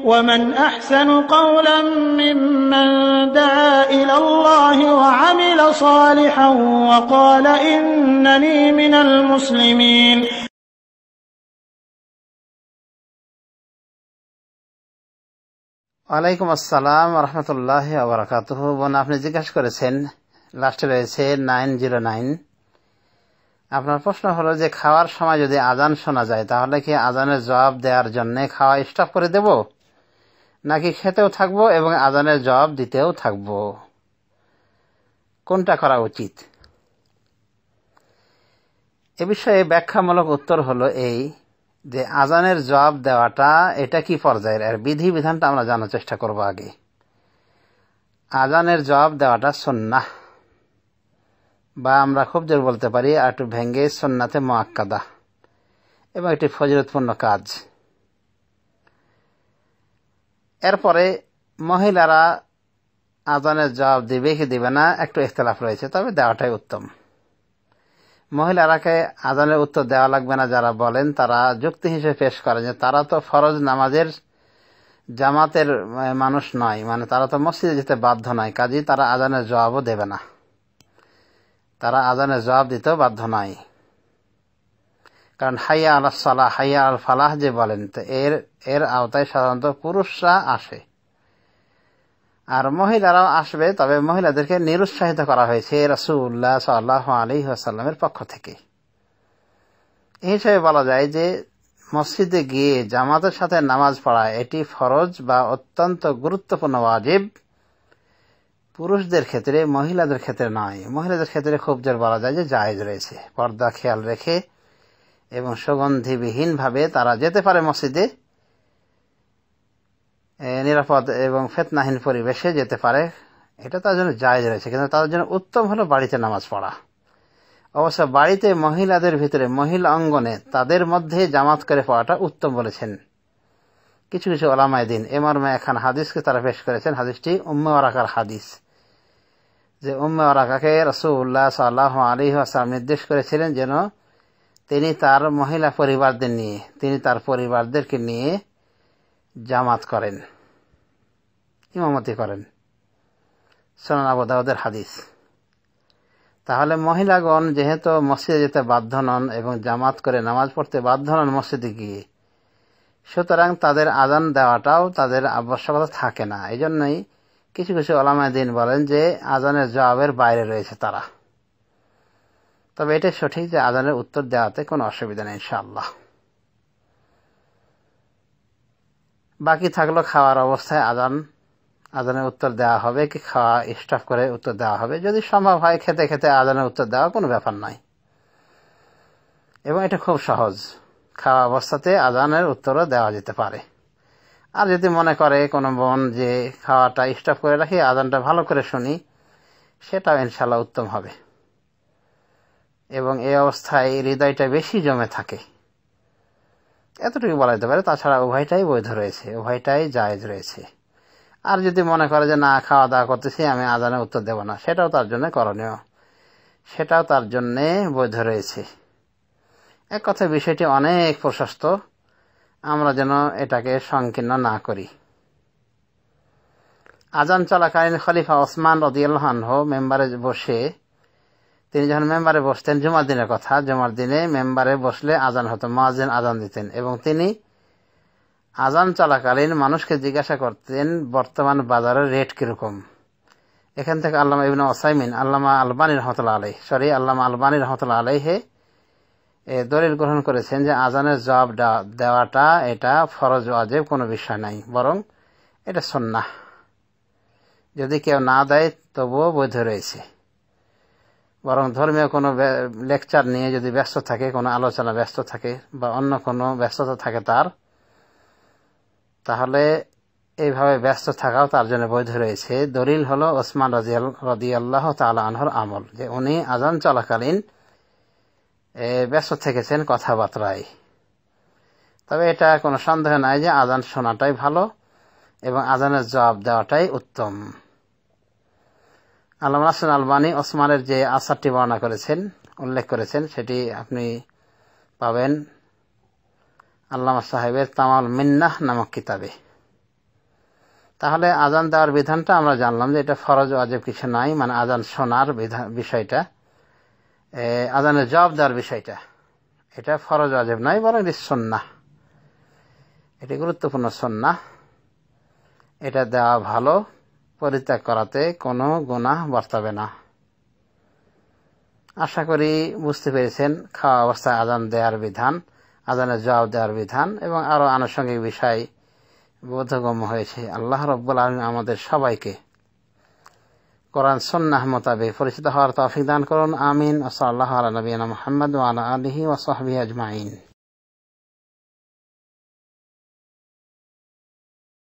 ومن أحسن قولا ممن دعا إلى الله وعمل صالحا وقال إنني من المسلمين. ওয়ালাইকুম আসসালাম ওয়া রাহমাতুল্লাহি ওয়া বারাকাতুহু। বোন, আপনি জিজ্ঞাসা করেছেন, লাস্টে রয়েছে 909। আপনার প্রশ্ন হলো যে খাওয়ার সময় যদি আজান শোনা যায় তাহলে কি আজানের জবাব দেওয়ার জন্য খাওয়া স্টপ করে দেব, নাকি খেতেও থাকবো এবং আজানের জবাব দিতেও থাকবো? কোনটা করা উচিত? এ বিষয়ে ব্যাখ্যামূলক উত্তর হলো এই যে আজানের জবাব দেওয়াটা এটা কি পর্যায়ের, এর বিধি বিধানটা আমরা জানার চেষ্টা করব। আগে আজানের জবাব দেওয়াটা সুন্নাহ, বা আমরা খুব জোর বলতে পারি আর একটু ভেঙ্গে সুন্নাতে মুআক্কাদা, এবং এটি ফজিলতপূর্ণ কাজ। এরপরে মহিলারা আজানের জবাব দিবে কি দিবে না একটু ইখতিলাফ রয়েছে, তবে দেওয়াটাই উত্তম। মহিলারাকে আজানের উত্তর দেওয়া লাগবে না যারা বলেন, তারা যুক্তি হিসেবে পেশ করেন যে তারা তো ফরজ নামাজের জামাতের মানুষ নয়, মানে তারা তো মসজিদে যেতে বাধ্য নয়, কাজেই তারা আজানের জবাবও দেবে না, তারা আজানের জবাব দিতেও বাধ্য নয়। কারণ হাইয়া আলাস সালাহ হাইয়া আল ফালাহ যে বলেন, তো এর আওতায় সাধারণত পুরুষরা আসে, আর মহিলারাও আসবে, তবে মহিলাদেরকে নিরুৎসাহিত করা হয়েছে রাসূলুল্লাহ সাল্লাল্লাহু আলাইহি ওয়াসাল্লামের পক্ষ থেকে। এই হিসেবে বলা যায় যে মসজিদে গিয়ে জামাতের সাথে নামাজ পড়া এটি ফরজ বা অত্যন্ত গুরুত্বপূর্ণ ওয়াজিব পুরুষদের ক্ষেত্রে, মহিলাদের ক্ষেত্রে নয়। মহিলাদের ক্ষেত্রে খুব জোর বলা যায় যে জায়েজ রয়েছে, পর্দা খেয়াল রেখে এবং সুগন্ধিবিহীনভাবে তারা যেতে পারে মসজিদে, নিরাপদ এবং ফিতনাহীন পরিবেশে যেতে পারে, এটা তার জন্য জায়েজ রয়েছে। কিন্তু তাদের জন্য উত্তম হলো বাড়িতে নামাজ পড়া। অবশ্য বাড়িতে মহিলাদের ভিতরে, মহিলা অঙ্গনে তাদের মধ্যে জামাত করে পড়াটা উত্তম বলেছেন কিছু কিছু উলামায়ে দ্বীন। এ মর্মে এখন হাদিসকে তারা পেশ করেছেন, হাদিসটি উম্মে ওয়ারাকার হাদিস, যে উম্মে ওয়ারাকাকে রাসূলুল্লাহ সাল্লাল্লাহু আলাইহি ওয়াসাল্লাম নির্দেশ করেছিলেন যেন তিনি তার মহিলা পরিবারদের নিয়ে, তিনি তার পরিবারদেরকে নিয়ে জামাত করেন, ইমামতি করেন। সুনান আবু দাউদের হাদিস। তাহলে মহিলাগণ যেহেতু মসজিদে যেতে বাধ্য নন এবং জামাত করে নামাজ পড়তে বাধ্য নন মসজিদে গিয়ে, সুতরাং তাদের আজান দেওয়াটাও তাদের আবশ্যকতা থাকে না। এই জন্যই কিছু কিছু উলামায়ে দ্বীন বলেন যে আজানের জবাবের বাইরে রয়েছে তারা। তবে এটাই সঠিক যে আজানের উত্তর দেওয়াতে কোনো অসুবিধা নেই ইনশাআল্লাহ। বাকি থাকলো খাওয়ার অবস্থায় আজানের উত্তর দেওয়া হবে কি খাওয়া স্টপ করে উত্তর দেওয়া হবে। যদি সম্ভব হয় খেতে খেতে আজানের উত্তর দেওয়া কোনো ব্যাপার নয়, এবং এটা খুব সহজ, খাওয়া অবস্থাতে আজানের উত্তরও দেওয়া যেতে পারে। আর যদি মনে করে কোনো বোন যে খাওয়াটা স্টপ করে রাখি, আজানটা ভালো করে শুনি, সেটাও ইনশাল্লাহ উত্তম হবে, এবং এই অবস্থায় হৃদয়টা বেশি জমে থাকে, এতটুকু বলা যেতে পারে। তাছাড়া উভয়টাই বৈধ রয়েছে, উভয়টাই জায়েজ রয়েছে। আর যদি মনে করে যে না, খাওয়া দাওয়া করতেছি, আমি আজানের উত্তর দেব না, সেটাও তার জন্য করণীয়, সেটাও তার জন্য বৈধ রয়েছে। এক কথায় বিষয়টি অনেক প্রশস্ত, আমরা যেন এটাকে সংকীর্ণ না করি। আজান চলাকালীন খলিফা ওসমান রাদিয়াল্লাহু আনহু মেম্বারে বসে, তিনি যখন মেম্বারে বসতেন, জুমার দিনের কথা, জুমার দিনে মেম্বারে বসলে আজান হতো, মুয়াজ্জিন আজান দিতেন, এবং তিনি আজান চলাকালীন মানুষকে জিজ্ঞাসা করতেন বর্তমান বাজারের রেট কিরকম। এখান থেকে আল্লামা ইবনে উসাইমিন, আল্লামা আলবানী রহমতুল্লাহ আলাইহি দলিল গ্রহণ করেছেন যে আজানের জবাব দেওয়াটা এটা ফরজ ওয়াজিব কোনো বিষয় নাই, বরং এটা সুন্নাহ। যদি কেউ না দেয় তবুও বৈধ রয়েছে, বরং ধর্মীয় কোনো লেকচার নিয়ে যদি ব্যস্ত থাকে, কোনো আলোচনা ব্যস্ত থাকে, বা অন্য কোনো ব্যস্ততা থাকে তার, তাহলে এইভাবে ব্যস্ত থাকাও তার জন্য বৈধ রয়েছে। দলিল হলো ওসমান রাদিয়াল্লাহু তাআলা আনহুর আমল, যে উনি আজান চলাকালীন ব্যস্ত থেকেছেন কথাবার্তায়। তবে এটা কোনো সন্দেহ নাই যে আজান শোনাটাই ভালো এবং আজানের জবাব দেওয়াটাই উত্তম। আল্লামা নাসির আলবানী ওসমানের যে আসারটি বর্ণনা করেছেন, উল্লেখ করেছেন, সেটি আপনি পাবেন আল্লামা সাহেবের তামাল মিন্নাহ নামক কিতাবে। তাহলে আজান দেওয়ার বিধানটা আমরা জানলাম যে এটা ফরজ ওয়াজিব কিছু নাই, মানে আজান শোনার বিষয়টা, আজানের জবাব দেওয়ার বিষয়টা, এটা ফরজ ওয়াজিব নয়, বরং এটি সুন্নাহ, এটি গুরুত্বপূর্ণ সুন্নাহ। এটা দেওয়া ভালো, পরিত্যাগ করাতে কোনো গুনাহ বর্তাবে না। আশা করি বুঝতে পেরেছেন খাওয়া অবস্থায় আজান দেওয়ার বিধান, আজানের জবাব দেওয়ার বিধান এবং আরো আনুষঙ্গিক বিষয় বোধগম্য হয়েছে। আল্লাহ রাব্বুল আলামিন আমাদের সবাইকে কোরআন সুন্নাহ মোতাবেক পরিচিত হওয়ার তৌফিক দান করুন। আমিন। সাল্লাল্লাহু আলা নবিয়িনা মুহাম্মদ ওয়া আলা আলিহি ওয়া সাহবিহি আজমাইন।